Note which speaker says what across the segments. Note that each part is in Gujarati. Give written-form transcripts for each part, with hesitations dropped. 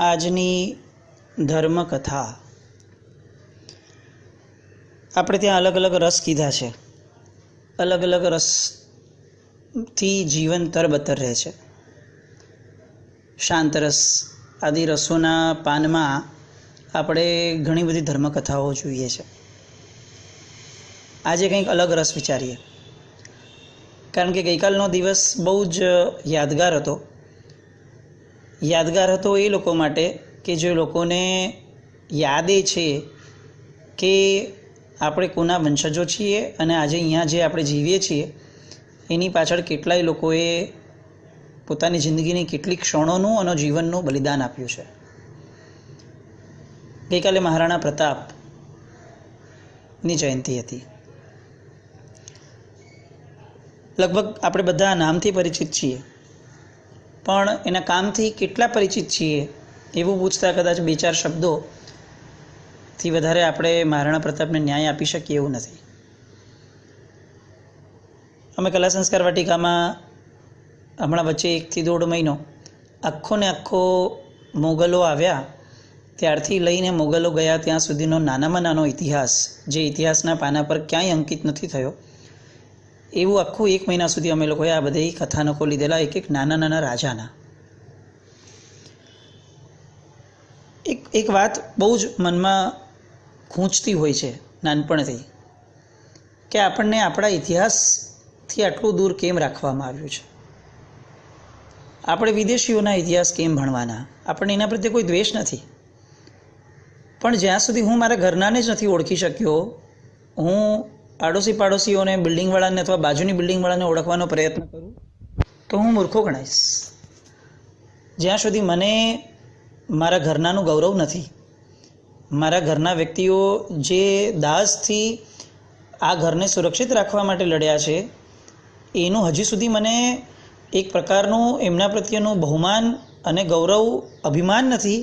Speaker 1: આજની ધર્મકથા આપણે ત્યાં અલગ અલગ રસ કીધા છે. અલગ અલગ રસથી જીવન તરબતર રહે છે. શાંત રસ આદિ રસોના પાનમાં આપણે ઘણી બધી ધર્મકથાઓ જોઈએ છે. આજે કંઈક અલગ રસ વિચારીએ, કારણ કે ગઈકાલનો દિવસ બહુ જ યાદગાર હતો. યાદગાર હતો એ લોકો માટે કે જે લોકોને યાદે છે કે આપણે કોના વંશજો છીએ અને આજે અહીંયા જે આપણે જીવીએ છીએ એની પાછળ કેટલાય લોકોએ પોતાની જિંદગીની કેટલીક ક્ષણોનું અને જીવનનું બલિદાન આપ્યું છે. ગઈકાલે મહારાણા પ્રતાપની જયંતિ હતી. લગભગ આપણે બધા નામથી પરિચિત છીએ, પણ એના કામથી કેટલા પરિચિત છીએ એવું પૂછતા કદાચ 2-4 શબ્દોથી વધારે આપણે મહારાણા પ્રતાપને ન્યાય આપી શકીએ એવું નથી. અમે કલા સંસ્કાર વાટિકામાં હમણાં વચ્ચે 1 થી 1.5 મહિનો આખો ને આખો મોગલો આવ્યા ત્યારથી લઈને મોગલો ગયા ત્યાં સુધીનો નાનામાં નાનો ઇતિહાસ, જે ઇતિહાસના પાના પર ક્યાંય અંકિત નથી થયો, એવું આખું 1 મહિના સુધી અમે લોકોએ આ બધી કથાનકો લીધેલા, એક નાના નાના રાજાના. એક વાત બહુ જ મનમાં ખૂંચતી હોય છે નાનપણથી, કે આપણને આપણા ઇતિહાસથી આટલું દૂર કેમ રાખવામાં આવ્યું છે. આપણે વિદેશીઓના ઇતિહાસ કેમ ભણવાના? આપણને એના પ્રત્યે કોઈ દ્વેષ નથી, પણ જ્યાં સુધી હું મારા ઘરનાને જ નથી ઓળખી શક્યો, હું પાડોશીઓને, બિલ્ડિંગવાળાને અથવા બાજુની બિલ્ડિંગવાળાને ઓળખવાનો પ્રયત્ન કરું તો હું મૂર્ખો ગણાઈશ. જ્યાં સુધી મને મારા ઘરનાનું ગૌરવ નથી, મારા ઘરના વ્યક્તિઓ જે દાસથી આ ઘરને સુરક્ષિત રાખવા માટે લડ્યા છે એનું હજી સુધી મને એક પ્રકારનું એમના પ્રત્યેનું બહુમાન અને ગૌરવ, અભિમાન નથી,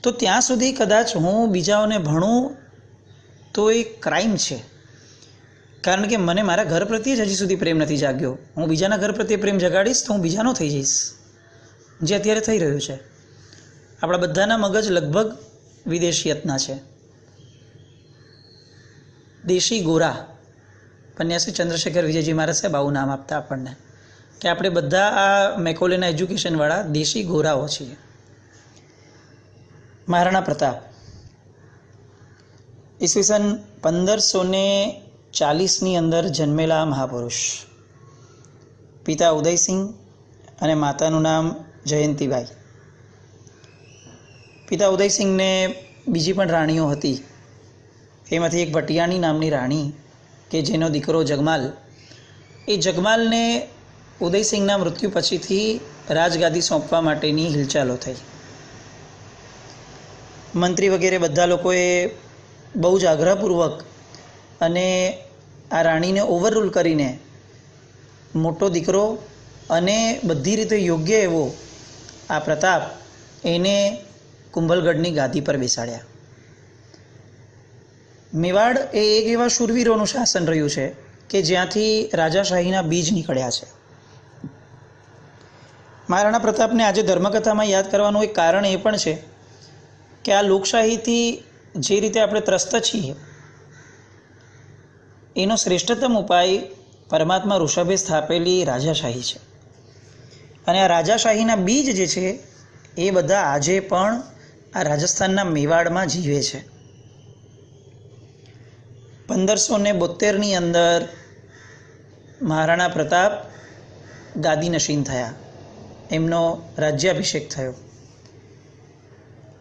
Speaker 1: તો ત્યાં સુધી કદાચ હું બીજાઓને ભણું તો એ ક્રાઇમ છે. કારણ કે મને મારા ઘર પ્રત્યે જ હજી સુધી પ્રેમ નથી જાગ્યો. હું બીજાના ઘર પ્રત્યે પ્રેમ જગાડીશ તો હું બીજાનો થઈ જઈશ, જે અત્યારે થઈ રહ્યું છે. આપણા બધાના મગજ લગભગ વિદેશિયતના છે. દેશી ગોરા, પન્યાસી ચંદ્રશેખર વિજયજી મહારાજ સાહેબ આવું નામ આપતા આપણને, કે આપણે બધા આ મેકોલેના એજ્યુકેશનવાળા દેશી ગોરાઓ છીએ. મહારાણા પ્રતાપ ઈસવીસન 1540ની અંદર જન્મેલા મહાપુરુષ. પિતા ઉદયસિંહ અને માતાનું નામ જયંતીબાઈ. પિતા ઉદયસિંહને બીજી પણ રાણીઓ હતી, એમાંથી એક ભટિયાણી નામની રાણી કે જેનો દીકરો જગમાલ, એ જગમાલને ઉદયસિંહના મૃત્યુ પછીથી રાજગાદી સોંપવા માટેની હિલચાલો થઈ. મંત્રી વગેરે બધા લોકોએ બહુ જ આગ્રહપૂર્વક અને આ રાણીને ઓવરરૂલ કરીને મોટો દીકરો અને બધી રીતે યોગ્ય એવો આ પ્રતાપ એને કુંભલગઢની ગાદી પર બેસાડ્યા. મેવાડ એ એક એવા શૂરવીરોનું શાસન રહ્યું છે કે જ્યાંથી રાજાશાહીના બીજ નીકળ્યા છે. મહારાણા પ્રતાપને આજે ધર્મકથામાં યાદ કરવાનું એક કારણ એ પણ છે કે આ લોકશાહીથી જે રીતે આપણે ત્રસ્ત છીએ એનો શ્રેષ્ઠતમ ઉપાય પરમાત્મા ઋષભે સ્થાપેલી રાજાશાહી છે. અને આ રાજાશાહીના બીજ જે છે એ બધા આજે પણ આ રાજસ્થાનના મેવાડમાં જીવે છે. 1572ની અંદર મહારાણા પ્રતાપ ગાદીનશીન થયા, એમનો રાજ્યાભિષેક થયો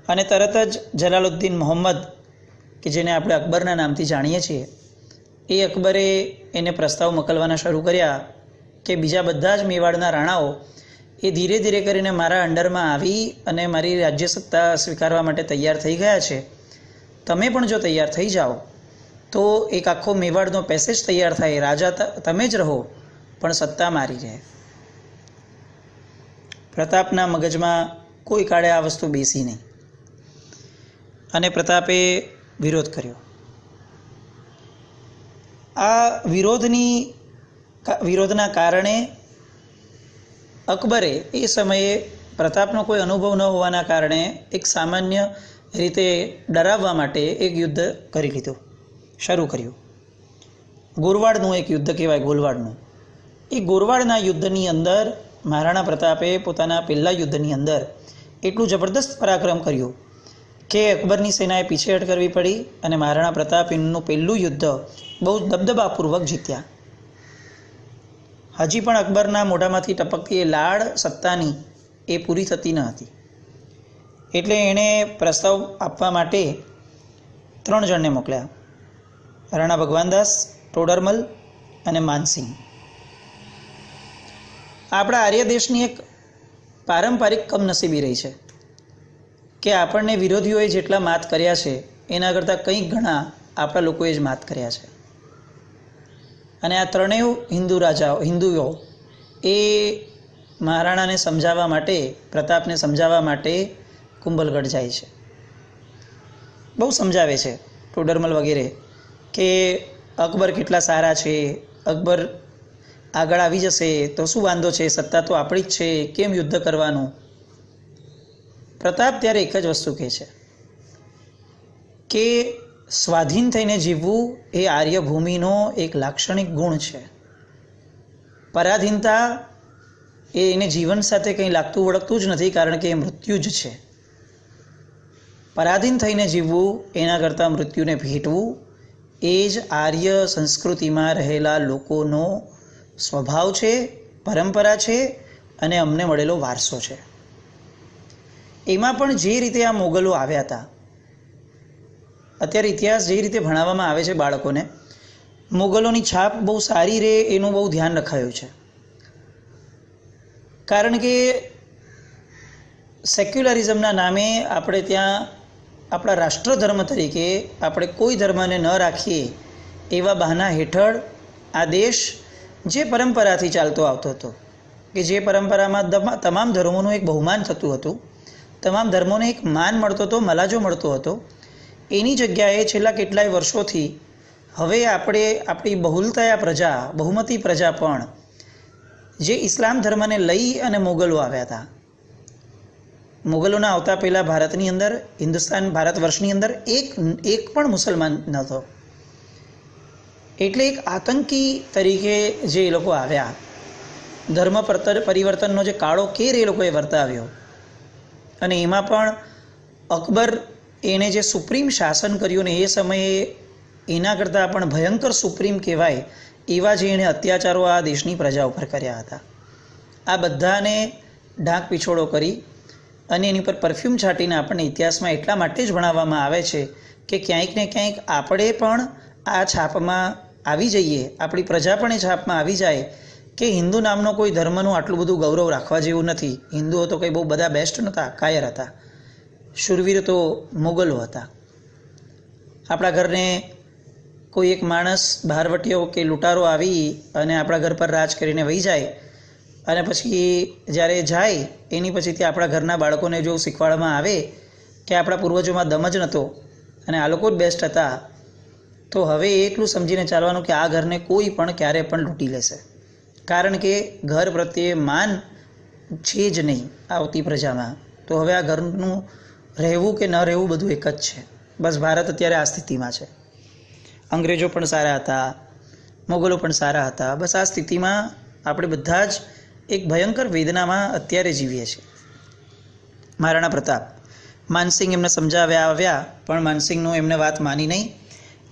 Speaker 1: અને તરત જ જલાલુદ્દીન મોહમ્મદ, કે જેને આપણે અકબરના નામથી જાણીએ છીએ, એ અકબરે એને પ્રસ્તાવ મોકલવાના શરૂ કર્યા કે બીજા બધા જ મેવાડના રાણાઓ એ ધીરે ધીરે કરીને મારા અંડરમાં આવી અને મારી રાજ્ય સત્તા સ્વીકારવા માટે તૈયાર થઈ ગયા છે. તમે પણ જો તૈયાર થઈ જાઓ તો એક આખો મેવાડનો પેસેજ તૈયાર થાય, રાજા તમે જ રહો પણ સત્તા મારી રહે. પ્રતાપના મગજમાં કોઈ કાળે આ વસ્તુ બેસી નહીં અને પ્રતાપે વિરોધ કર્યો. આ વિરોધના કારણે અકબરે એ સમયે પ્રતાપનો કોઈ અનુભવ ન હોવાના કારણે એક સામાન્ય રીતે ડરાવવા માટે એક યુદ્ધ કરી લીધું, શરૂ કર્યું. ગોરવાડનું એક યુદ્ધ કહેવાય, ગોલવાડનું. એ ગોરવાડના યુદ્ધની અંદર મહારાણા પ્રતાપે પોતાના પહેલા યુદ્ધની અંદર એટલું જબરદસ્ત પરાક્રમ કર્યું કે અકબરની સેનાએ પીછેહટ કરવી પડી અને મહારાણા પ્રતાપ એમનું પહેલું યુદ્ધ બહુ દબદબાપૂર્વક જીત્યા. હજી પણ અકબરના મોઢામાંથી ટપકતી એ લાડ સત્તાની એ પૂરી થતી ન હતી. એટલે એણે પ્રસ્તાવ આપવા માટે 3 જણને મોકલ્યા, રાણા ભગવાનદાસ, ટોડરમલ અને માનસિંહ. આપણા આર્ય દેશની એક પારંપરિક કમનસીબી રહી છે કે આપણને વિરોધીઓએ જેટલા માત કર્યા છે એના કરતાં કંઈક ઘણા આપણા લોકોએ જ માત કર્યા છે. અને આ ત્રણેય હિન્દુઓ એ મહારાણાને સમજાવવા માટે, પ્રતાપને સમજાવવા માટે કુંભલગઢ જાય છે. બહુ સમજાવે છે ટોડરમલ વગેરે કે અકબર કેટલા સારા છે, અકબર આગળ આવી જશે તો શું વાંધો છે, સત્તા તો આપણી જ છે, કેમ યુદ્ધ કરવાનું. પ્રતાપ ત્યારે એક જ વસ્તુ કહે છે કે સ્વાધીન થઈને જીવવું એ આર્યભૂમિનો એક લાક્ષણિક ગુણ છે. પરાધીનતા એ એને જીવન સાથે કંઈ લાગતું વળગતું જ નથી, કારણ કે એ મૃત્યુ જ છે. પરાધીન થઈને જીવવું એના કરતાં મૃત્યુને ભેટવું એ જ આર્ય સંસ્કૃતિમાં રહેલા લોકોનો સ્વભાવ છે, પરંપરા છે અને અમને મળેલો વારસો છે. એમાં પણ જે રીતે આ મોગલો આવ્યા હતા, અત્યારે ઇતિહાસ જે રીતે ભણાવવામાં આવે છે બાળકોને, મોગલોની છાપ બહુ સારી રહે એનું બહુ ધ્યાન રખાયું છે. કારણ કે સેક્યુલરિઝમના નામે આપણે ત્યાં આપણા રાષ્ટ્રધર્મ તરીકે આપણે કોઈ ધર્મને ન રાખીએ એવા બહાના હેઠળ આ દેશ જે પરંપરાથી ચાલતો આવતો હતો, કે જે પરંપરામાં તમામ ધર્મોનું એક બહુમાન થતું હતું, તમામ ધર્મોને એક માન મળતો હતો, મલાજો મળતો હતો, એની જગ્યાએ છેલ્લા કેટલાય વર્ષોથી હવે આપણે આપણી બહુલતાયા પ્રજા, બહુમતી પ્રજા પણ જે ઇસ્લામ ધર્મને લઈ અને મોગલો આવ્યા હતા. મોગલોના આવતા પહેલાં ભારતની અંદર, હિન્દુસ્તાન ભારત વર્ષની અંદર એક પણ મુસલમાન નહોતો. એટલે એક આતંકી તરીકે જે એ લોકો આવ્યા, ધર્મ પરિવર્તનનો જે કાળો કેર એ લોકોએ વર્તાવ્યો. અને એમાં પણ અકબર એણે જે સુપ્રીમ શાસન કર્યું ને એ સમયે એના કરતાં પણ ભયંકર સુપ્રીમ કહેવાય એવા જે એણે અત્યાચારો આ દેશની પ્રજા ઉપર કર્યા હતા. આ બધાને ઢાંક પીછોડો કરી અને એની પર પરફ્યુમ છાંટીને આપણને ઇતિહાસમાં એટલા માટે જ ભણાવવામાં આવે છે કે ક્યાંક ને ક્યાંક આપણે પણ આ છાપમાં આવી જઈએ, આપણી પ્રજા પણ એ છાપમાં આવી જાય કે હિન્દુ નામનો કોઈ ધર્મનું આટલું બધું ગૌરવ રાખવા જેવું નથી. હિન્દુઓ તો કંઈ બહુ બધા બેસ્ટ નહોતા, કાયર હતા. શૂરવીર તો મોગલો હતા. આપણા ઘરને કોઈ એક માણસ, બહારવટીયો કે લૂંટારો આવી અને આપણા ઘર પર રાજ કરીને વહી જાય અને પછી જ્યારે જાય એની પછીથી આપણા ઘરના બાળકોને જો શીખવાડવામાં આવે કે આપણા પૂર્વજોમાં દમ જ નહોતો અને આ લોકો જ બેસ્ટ હતા, તો હવે એટલું સમજીને ચાલવાનું કે આ ઘરને કોઈ પણ ક્યારે પણ લૂંટી લેશે. કારણ કે ઘર પ્રત્યે માન છે જ નહીં આવતી પ્રજામાં. તો હવે આ ઘરનું રહેવું કે ન રહેવું બધું એક જ છે. બસ ભારત અત્યારે આ સ્થિતિમાં છે. અંગ્રેજો પણ સારા હતા, મોગલો પણ સારા હતા. બસ આ સ્થિતિમાં આપણે બધા જ એક ભયંકર વેદનામાં અત્યારે જીવીએ છીએ. મહારાણા પ્રતાપ, માનસિંહ એમને સમજાવ્યા આવ્યા પણ માનસિંહનું એમને વાત માની નહીં.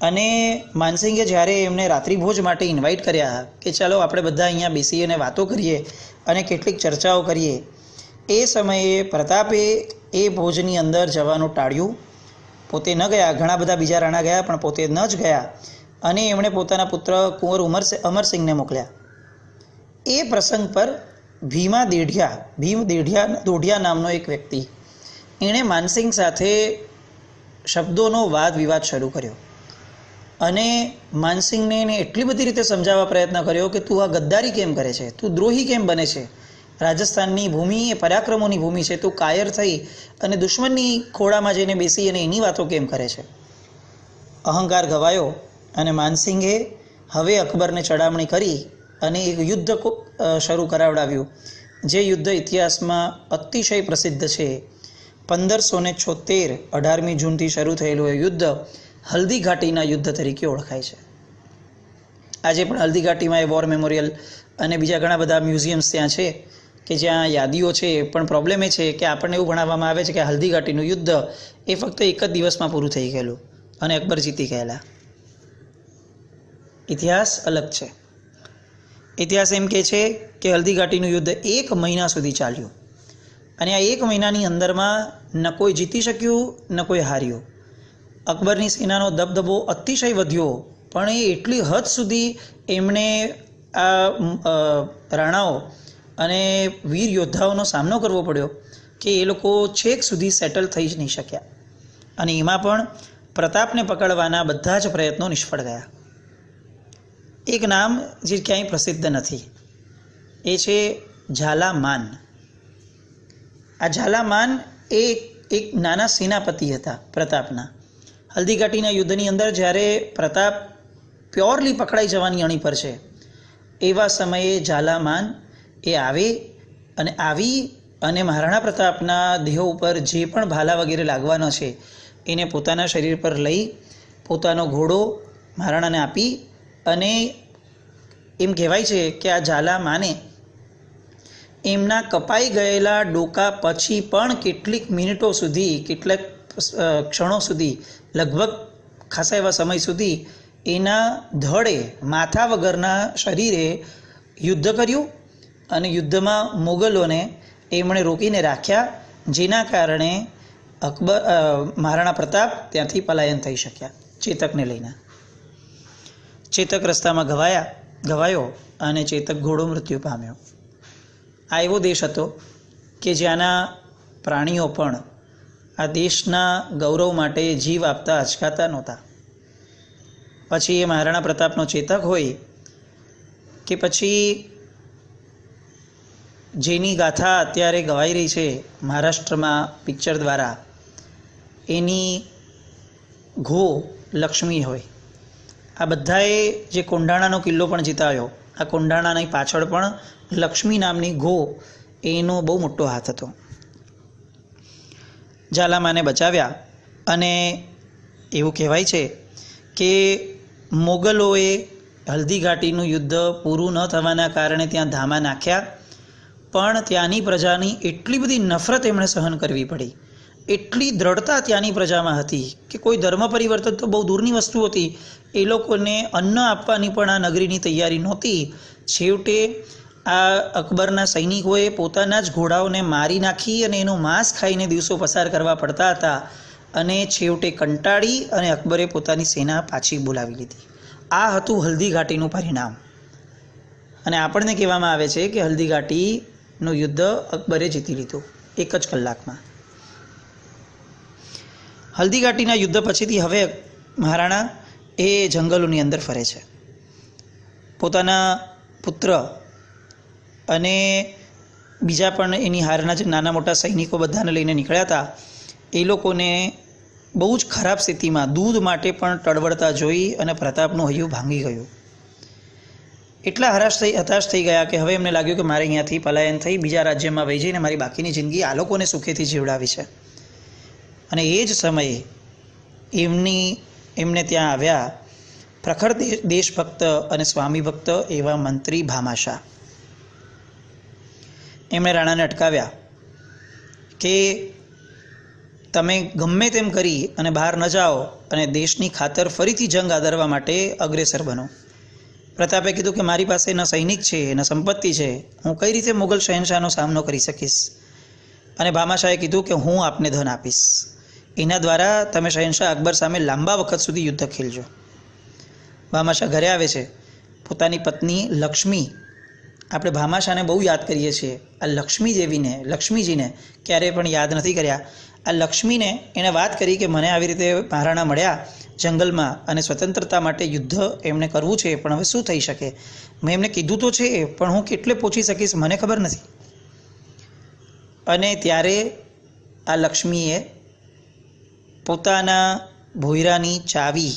Speaker 1: અને માનસિંહે જ્યારે એમને રાત્રિભોજ માટે ઇન્વાઇટ કર્યા કે ચાલો આપણે બધા અહીંયા બેસી અને વાતો કરીએ અને કેટલીક ચર્ચાઓ કરીએ, એ સમયે પ્રતાપે એ ભોજની અંદર જવાનું ટાળ્યું. પોતે ન ગયા, ઘણા બધા બીજા રાણા ગયા પણ પોતે ન જ ગયા અને એમણે પોતાના પુત્ર કુંવર અમરસિંહને મોકલ્યા. એ પ્રસંગ પર ભીમ દોઢિયા નામનો એક વ્યક્તિ, એણે માનસિંહ સાથે શબ્દોનો વાદ વિવાદ શરૂ કર્યો અને માનસિંહને એને એટલી બધી રીતે સમજાવવા પ્રયત્ન કર્યો કે તું આ ગદ્દારી કેમ કરે છે, તું દ્રોહી કેમ બને છે, રાજસ્થાનની ભૂમિ એ પરાક્રમોની ભૂમિ છે, તું કાયર થઈ અને દુશ્મનની ખોળામાં જઈને બેસી અને એની વાતો કેમ કરે છે. અહંકાર ગવાયો અને માનસિંહે હવે અકબરને ચડામણી કરી અને એક યુદ્ધ શરૂ કરાવડાવ્યું જે યુદ્ધ ઇતિહાસમાં અતિશય પ્રસિદ્ધ છે, 1576 18મી જૂનથી શરૂ થયેલું એ યુદ્ધ હલ્દી ઘાટીના યુદ્ધ તરીકે ઓળખાય છે. આજે પણ હલ્દી ઘાટીમાં એ વોર મેમોરિયલ અને બીજા ઘણા બધા મ્યુઝિયમ્સ ત્યાં છે કે જ્યાં યાદીઓ છે. પણ પ્રોબ્લેમ એ છે કે આપણને એવું ભણાવવામાં આવે છે કે હલ્દી ઘાટીનું યુદ્ધ એ ફક્ત એક જ દિવસમાં પૂરું થઈ ગયેલું અને અકબર જીતી ગયેલા. ઇતિહાસ અલગ છે. ઇતિહાસ એમ કહે છે કે હલ્દી ઘાટીનું યુદ્ધ 1 મહિના સુધી ચાલ્યું અને આ 1 મહિનાની અંદરમાં ન કોઈ જીતી શક્યું ન કોઈ હાર્યું. અકબરની સેનાનો દબદબો અતિશય વધ્યો, પણ એ એટલી હદ સુધી એમણે આ રાણાઓ અને વીર યોદ્ધાઓનો સામનો કરવો પડ્યો કે એ લોકો છેક સુધી સેટલ થઈ જ નહીં શક્યા અને એમાં પણ પ્રતાપને પકડવાના બધા જ પ્રયત્નો નિષ્ફળ ગયા. એક નામ જે ક્યાંય પ્રસિદ્ધ નથી, એ છે ઝાલામાન. આ ઝાલામાન એ એક નાના સેનાપતિ હતા પ્રતાપના. હલ્દી ઘાટીના યુદ્ધની અંદર જ્યારે પ્રતાપ પ્યોરલી પકડાઈ જવાની અણી પર છે, એવા સમયે ઝાલામાન એ આવી અને મહારાણા પ્રતાપના દેહ ઉપર જે પણ ભાલા વગેરે લાગવાનો છે એને પોતાના શરીર પર લઈ પોતાનો ઘોડો મહારાણાને આપી અને એમ કહેવાય છે કે આ ઝાલામાને એમના કપાઈ ગયેલા ડોકા પછી પણ કેટલીક મિનિટો સુધી, કેટલાક ક્ષણો સુધી, લગભગ ખાસા એવા સમય સુધી એના ધડે, માથા વગરના શરીરે યુદ્ધ કર્યું અને યુદ્ધમાં મોગલોને એમણે રોકીને રાખ્યા, જેના કારણે મહારાણા પ્રતાપ ત્યાંથી પલાયન થઈ શક્યા ચેતકને લઈને. ચેતક રસ્તામાં ઘવાયો અને ચેતક ઘોડો મૃત્યુ પામ્યો. આ એવો દેશ હતો કે જ્યાંના પ્રાણીઓ પણ આ દેશના ગૌરવ માટે જીવ આપતા અચકાતા નહોતા. પછી એ મહારાણા પ્રતાપનો ચેતક હોય કે પછી જેની ગાથા અત્યારે ગવાઈ રહી છે મહારાષ્ટ્રમાં પિક્ચર દ્વારા, એની ઘો લક્ષ્મી હોય. આ બધાએ જે કોંઢાણાનો કિલ્લો પણ જીતાયો, આ કોંઢાણાની પાછળ પણ લક્ષ્મી નામની ઘો એનો બહુ મોટો હાથ હતો. ઝાલામાને બચાવ્યા અને એવું કહેવાય છે કે મોગલોએ હલ્દી ઘાટીનું યુદ્ધ પૂરું ન થવાના કારણે ત્યાં ધામા નાખ્યા, પણ ત્યાંની પ્રજાની એટલી બધી નફરત એમણે સહન કરવી પડી, એટલી દ્રઢતા ત્યાંની પ્રજામાં હતી કે કોઈ ધર્મ પરિવર્તન તો બહુ દૂરની વસ્તુ હતી, એ લોકોને અન્ન આપવાની પણ આ નગરીની તૈયારી નહોતી. છેવટે આ અકબરના સૈનિકોએ પોતાના જ ઘોડાઓને મારી નાખી અને એનું માંસ ખાઈને દિવસો પસાર કરવા પડતા હતા અને છેવટે કંટાળી અને અકબરે પોતાની સેના પાછી બોલાવી લીધી. આ હતું હલ્દી ઘાટીનું પરિણામ. અને આપણને કહેવામાં આવે છે કે હલ્દી ઘાટીનું યુદ્ધ અકબરે જીતી લીધું 1 જ કલાકમાં. હલ્દી ઘાટીના યુદ્ધ પછીથી હવે મહારાણા એ જંગલોની અંદર ફરે છે. પોતાના પુત્ર અને બીજા પણ એની હારના જે નાના મોટા સૈનિકો બધાને લઈને નીકળ્યા હતા, એ લોકોને બહુ જ ખરાબ સ્થિતિમાં દૂધ માટે પણ ટળવળતા જોઈ અને પ્રતાપનું હૈયું ભાંગી ગયું. એટલા હતાશ થઈ ગયા કે હવે એમને લાગ્યું કે મારે અહીંયાથી પલાયન થઈ બીજા રાજ્યમાં વહી જઈને મારી બાકીની જિંદગી આ લોકોને સુખેથી જીવડાવી છે. અને એ જ સમયે એમને ત્યાં આવ્યા પ્રખર દેશભક્ત અને સ્વામી ભક્ત એવા મંત્રી ભામાશા. એમણે રાણાને અટકાવ્યા કે તમે ગમે તેમ કરી અને બહાર ન જાઓ અને દેશની ખાતર ફરીથી જંગ આદરવા માટે અગ્રેસર બનો. પ્રતાપે કીધું કે મારી પાસે ન સૈનિક છે ન સંપત્તિ છે, હું કઈ રીતે મુગલ શહેનશાહનો સામનો કરી શકીશ. અને ભામાશાહે કીધું કે હું આપને ધન આપીશ, એના દ્વારા તમે શહેનશાહ અકબર સામે લાંબા વખત સુધી યુદ્ધ ખેલજો. ભામાશાહ ઘરે આવે છે. પોતાની પત્ની લક્ષ્મી, આપણે ભામાશાહને બહુ યાદ કરીએ છીએ, આ લક્ષ્મીજીને ક્યારેય પણ યાદ નથી કર્યા. આ લક્ષ્મીને એણે વાત કરી કે મને આવી રીતે મહારાણા મળ્યા જંગલમાં અને સ્વતંત્રતા માટે યુદ્ધ એમને કરવું છે, પણ હવે શું થઈ શકે? મેં એમને કીધું તો છે, પણ હું કેટલે પહોંચી શકીશ મને ખબર નથી. અને ત્યારે આ લક્ષ્મીએ પોતાના ભોયરાની ચાવી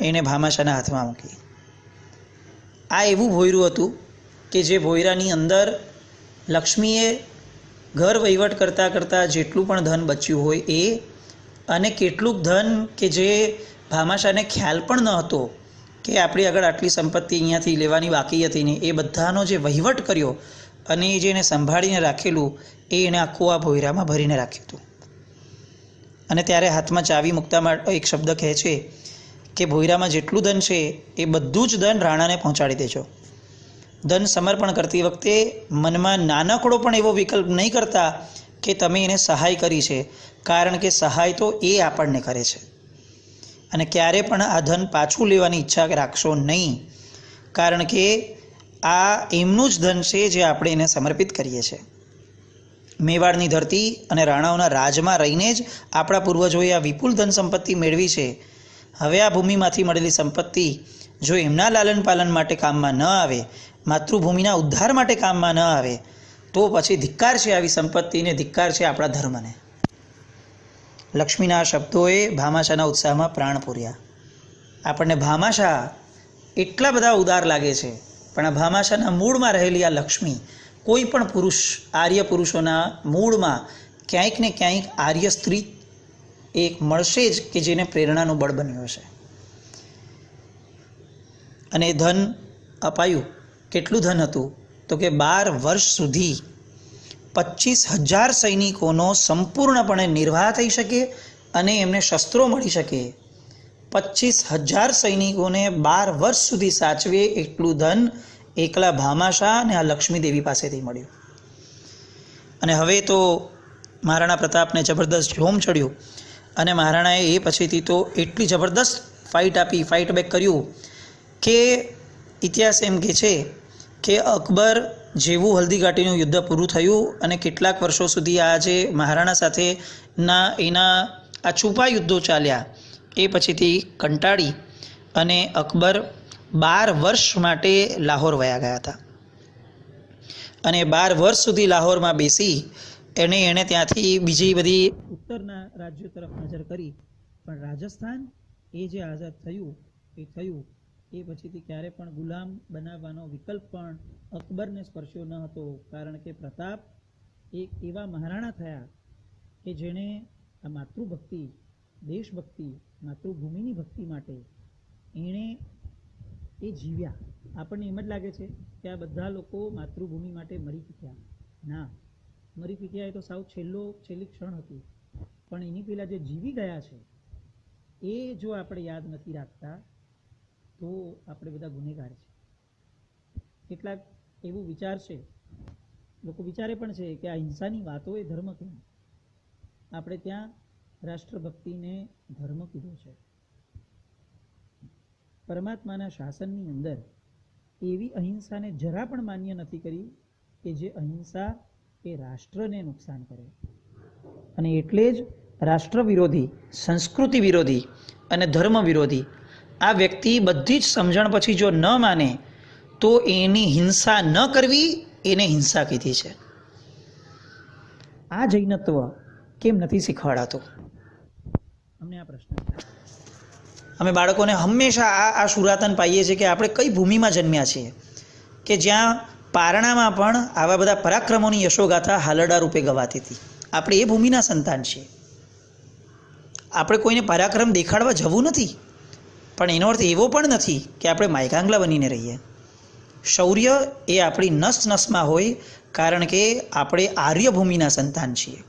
Speaker 1: એને ભામાશાહના હાથમાં મૂકી. આ એવું ભોયરું હતું કે જે ભોયરાની અંદર લક્ષ્મીએ ઘર વહીવટ કરતાં કરતાં જેટલું પણ ધન બચ્યું હોય એ અને કેટલુંક ધન કે જે ભામાશાને ખ્યાલ પણ ન હતો કે આપણી આગળ આટલી સંપત્તિ અહીંયાથી લેવાની બાકી હતી ને, એ બધાનો જે વહીવટ કર્યો અને એ જે એને સંભાળીને રાખેલું એ એણે આખું આ ભોયરામાં ભરીને રાખ્યું હતું. અને ત્યારે હાથમાં ચાવી મૂકતા એક શબ્દ કહે છે કે ભોયરામાં જેટલું ધન છે એ બધું જ ધન રાણાને પહોંચાડી દેજો. ધન સમર્પણ કરતી વખતે મનમાં નાનકડો પણ એવો વિકલ્પ નહીં કરતા કે તમે એને સહાય કરી છે, કારણ કે સહાય તો એ આપણને કરે છે. અને ક્યારે પણ આ ધન પાછું લેવાની ઈચ્છા રાખશો નહીં, કારણ કે આ એમનું જ ધન છે જે આપણે એને સમર્પિત કરીએ છીએ. મેવાડની ધરતી અને રાણાઓના રાજમાં રહીને જ આપણા પૂર્વજોએ આ વિપુલ ધન સંપત્તિ મેળવી છે. હવે આ ભૂમિમાંથી મળેલી સંપત્તિ જો એમના લાલન પાલન માટે કામમાં ન આવે, માતૃભૂમિના ઉદ્ધાર માટે કામમાં ન આવે, તો પછી ધિક્કાર છે આવી સંપત્તિને, ધિક્કાર છે આપણા ધર્મને. લક્ષ્મીના શબ્દોએ ભામાશાના ઉત્સાહમાં પ્રાણ પૂર્યા. આપણને ભામાશા એટલા બધા ઉદાર લાગે છે, પણ આ ભામાશાના મૂળમાં રહેલી આ લક્ષ્મી, કોઈ પણ પુરુષ, આર્ય પુરુષોના મૂળમાં ક્યાંક ને ક્યાંક આર્ય સ્ત્રી એક મળશે જ કે જેને પ્રેરણાનું બળ બન્યું હશે. અને ધન અપાયું. કેટલું ધન હતું? તો કે 12 વર્ષ સુધી 25,000 સૈનિકોનો સંપૂર્ણપણે નિર્વાહ થઈ શકે અને એમને શસ્ત્રો મળી શકે. 25,000 સૈનિકોને 12 વર્ષ સુધી સાચવે એટલું ધન એકલા ભામાશા અને આ લક્ષ્મી દેવી પાસેથી મળ્યું. અને હવે તો મહારાણા પ્રતાપને જબરદસ્ત જોમ ચડ્યું અને મહારાણાએ એ પછીથી તો એટલી જબરદસ્ત ફાઇટ બેક કર્યું કે ઇતિહાસ એમ કહે છે કે અકબર જેવું હલ્દીઘાટીનું યુદ્ધ પૂરું થયું અને કેટલાક વર્ષો સુધી આ જે મહારાણા સાથેના એના આ છુપા યુદ્ધો ચાલ્યા, એ પછીથી કંટાળી અને અકબર 12 વર્ષ માટે લાહોર વયા ગયા હતા. અને 12 વર્ષ સુધી લાહોરમાં બેસી એણે ત્યાંથી બીજી બધી ઉત્તરના રાજ્યો તરફ નજર કરી, પણ રાજસ્થાન એ જે આઝાદ થયું એ પછીથી ક્યારે પણ ગુલામ બનાવવાનો વિકલ્પ પણ અકબરને સ્પર્શ્યો ન હતો, કારણ કે પ્રતાપ એક એવા મહારાણા થયા કે જેણે આ માતૃભક્તિ, દેશભક્તિ, માતૃભૂમિની ભક્તિ માટે એણે એ જીવ્યા. આપણને એમ જ લાગે છે કે આ બધા લોકો માતૃભૂમિ માટે મરી ચૂક્યા. ના, મરી ચૂક્યા એ તો સાવ છેલ્લી ક્ષણ હતી, પણ એની પહેલાં જે જીવી ગયા છે એ જો આપણે યાદ નથી રાખતા તો આપણે બધા ગુનેગાર છે. કેટલાક એવું વિચાર છે, લોકો વિચારે પણ છે કે આ હિંસાની વાતો એ ધર્મ કેમ? આપણે ત્યાં રાષ્ટ્રભક્તિને ધર્મ કીધો છે. પરમાત્માના શાસનની અંદર એવી અહિંસાને જરા પણ માન્ય નથી કરી કે જે અહિંસા એ રાષ્ટ્રને નુકસાન કરે. અને એટલે જ રાષ્ટ્ર વિરોધી, સંસ્કૃતિ વિરોધી અને ધર્મ વિરોધી આ વ્યક્તિ બધી જ સમજણ પછી જો ન માને તો એની હિંસા ન કરવી એને હિંસા કીધી છે. આ જૈનત્વ કેમ નથી શીખવાડાતું? અમને આ પ્રશ્ન. અમે બાળકોને હંમેશા આ સુરાતન પાઈએ છીએ કે આપણે કઈ ભૂમિમાં જન્મ્યા છીએ કે જ્યાં પારણામાં પણ આવા બધા પરાક્રમોની યશોગાથા હાલરડા રૂપે ગવાતી હતી. આપણે એ ભૂમિના સંતાન છીએ. આપણે કોઈને પરાક્રમ દેખાડવા જવું નથી, પણ એનો અર્થ એવો પણ નથી કે આપણે માયકાંગલા બનીને રહીએ. શૌર્ય એ આપણી નસમાં હોય, કારણ કે આપણે આર્યભૂમિના સંતાન છીએ,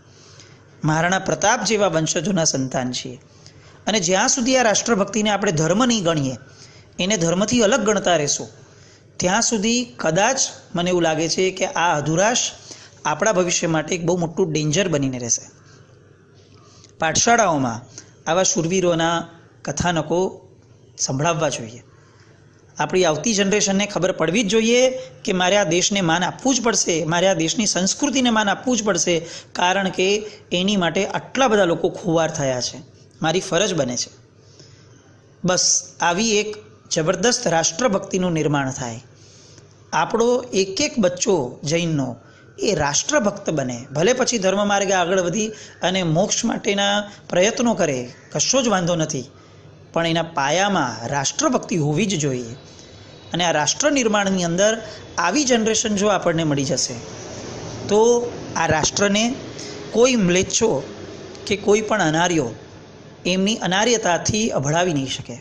Speaker 1: મહારાણા પ્રતાપ જેવા વંશજોના સંતાન છીએ. અને જ્યાં સુધી આ રાષ્ટ્રભક્તિને આપણે ધર્મ નહીં ગણીએ, એને ધર્મથી અલગ ગણતા રહેશું, ત્યાં સુધી કદાચ મને એવું લાગે છે કે આ અધુરાશ આપણા ભવિષ્ય માટે એક બહુ મોટું ડેન્જર બનીને રહેશે. પાઠશાળાઓમાં આવા શૂરવીરોના કથાનકો સંભળાવવા જોઈએ. આપણી આવતી જનરેશનને ખબર પડવી જ જોઈએ કે મારે આ દેશને માન આપવું જ પડશે, મારે આ દેશની સંસ્કૃતિને માન આપવું જ પડશે, કારણ કે એની માટે આટલા બધા લોકો ખુવાર થયા છે. મારી ફરજ બને છે. બસ આવી એક જબરદસ્ત રાષ્ટ્રભક્તિનું નિર્માણ થાય. આપણો એક બચ્ચો જૈનનો એ રાષ્ટ્રભક્ત બને, ભલે પછી ધર્મ માર્ગે આગળ વધી અને મોક્ષ માટેના પ્રયત્નો કરે, કશો જ વાંધો નથી, પણ એના પાયામાં રાષ્ટ્રભક્તિ હોવી જ જોઈએ. અને આ રાષ્ટ્ર નિર્માણની અંદર આવી જનરેશન જો આપણને મળી જશે તો આ રાષ્ટ્રને કોઈ મ્લેચ્છો કે કોઈ પણ અનાર્યો એમની અનાર્યતાથી અભડાવી નહીં શકે.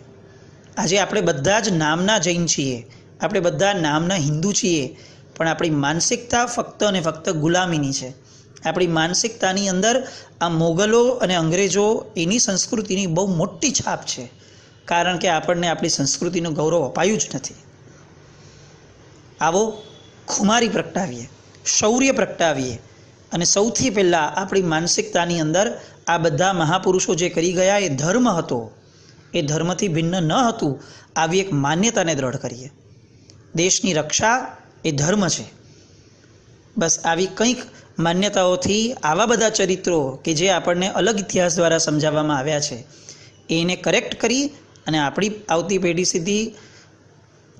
Speaker 1: આજે આપણે બધા જ નામના જૈન છીએ, આપણે બધા નામના હિન્દુ છીએ, પણ આપણી માનસિકતા ફક્ત અને ફક્ત ગુલામીની છે. આપણી માનસિકતાની અંદર આ મોગલો અને અંગ્રેજો એની સંસ્કૃતિની બહુ મોટી છાપ છે, કારણ કે આપણને આપણી સંસ્કૃતિનું ગૌરવ અપાયું જ નથી. આવો ખુમારી પ્રગટાવીએ, શૌર્ય પ્રગટાવીએ અને સૌથી પહેલાં આપણી માનસિકતાની અંદર આ બધા મહાપુરુષો જે કરી ગયા એ ધર્મ હતો, એ ધર્મથી ભિન્ન ન હતું, આવી એક માન્યતાને દ્રઢ કરીએ. દેશની રક્ષા એ ધર્મ છે. બસ આવી કંઈક માન્યતાઓથી આવા બધા ચરિત્રો કે જે આપણને અલગ ઇતિહાસ દ્વારા સમજાવવામાં આવ્યા છે એને કરેક્ટ કરી અને આપણી આવતી પેઢી સુધી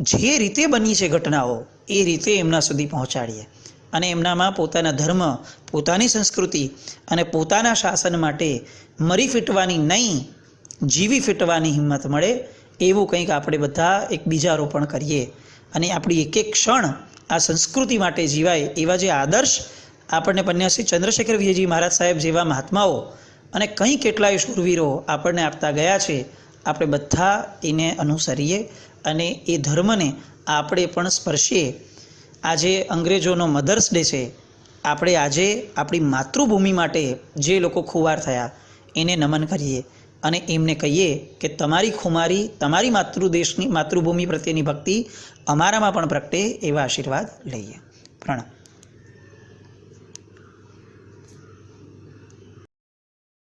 Speaker 1: જે રીતે બની છે ઘટનાઓ એ રીતે એમના સુધી પહોંચાડીએ અને એમનામાં પોતાના ધર્મ, પોતાની સંસ્કૃતિ અને પોતાના શાસન માટે મરી ફીટવાની નહીં, જીવી ફીટવાની હિંમત મળે એવું કંઈક આપણે બધા એક બીજારોપણ કરીએ અને આપણી એક એક ક્ષણ આ સંસ્કૃતિ માટે જીવાય એવા જે આદર્શ આપણને પન્યાશ્રી ચંદ્રશેખર વિજયજી મહારાજ સાહેબ જેવા મહાત્માઓ અને કંઈ કેટલાય શૂરવીરો આપણને આપતા ગયા છે, આપણે બધા એને અનુસરીએ અને એ ધર્મને આપણે પણ સ્પર્શીએ. આજે અંગ્રેજોનો મધર્સ ડે છે, આપણે આજે આપણી માતૃભૂમિ માટે જે લોકો ખુવાર થયા એને નમન કરીએ અને એમને કહીએ કે તમારી ખુમારી, તમારી માતૃદેશની માતૃભૂમિ પ્રત્યેની ભક્તિ અમારામાં પણ પ્રગટે એવા આશીર્વાદ લઈએ. પ્રણામ.